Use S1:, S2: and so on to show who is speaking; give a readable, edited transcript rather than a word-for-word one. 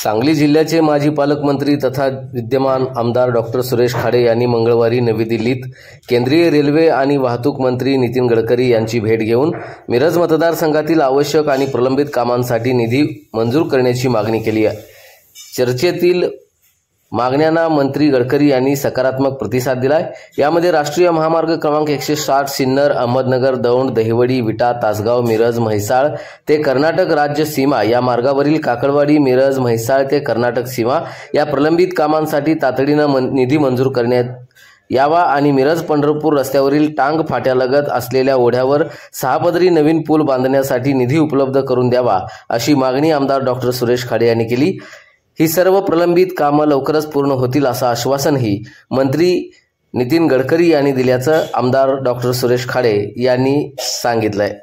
S1: सांगली जिल्ह्याचे माजी पालकमंत्री तथा विद्यमान आमदार डॉक्टर सुरेश खाडे यांनी मंगळवारी नवी दिल्लीत केंद्रीय रेल्वे आणि वाहतूक मंत्री नितीन गडकरी यांची भेट घेऊन मिरज मतदारसंघातील आवश्यक आणि प्रलंबित कामांसाठी निधी मंजूर करण्याची मागणी केली आहे। चर्चेतील मागण्यांना मंत्री गडकरी यांनी सकारात्मक प्रतिसाद दिलाय। यामध्ये राष्ट्रीय महामार्ग क्रमांक 160 सिन्नर, अहमदनगर, दौंड, दहिवडी, विटा, तासगाव, मिरज, म्हैसाळ ते कर्नाटक राज्य सीमा या मार्गावरील काकडवाडी, मिरज, म्हैसाळ ते कर्नाटक सीमा या प्रलंबित कामांसाठी तातडीने निधी मंजूर करण्यात यावा आणि मिरज पंढरपूर रस्त्यावरील टांग फाट्यालगत असलेल्या ओढ्यावर 6 पदरी नवीन पूल बांधण्यासाठी निधी उपलब्ध करून द्यावा अशी मागणी आमदार डॉक्टर सुरेश खाडे यांनी केली। ही सर्व प्रलंबित कामे लवकरच पूर्ण होतील असं आश्वासनही मंत्री नितीन गडकरी यांनी दिल्याचं आमदार डॉक्टर सुरेश खाडे यांनी सांगितलंय।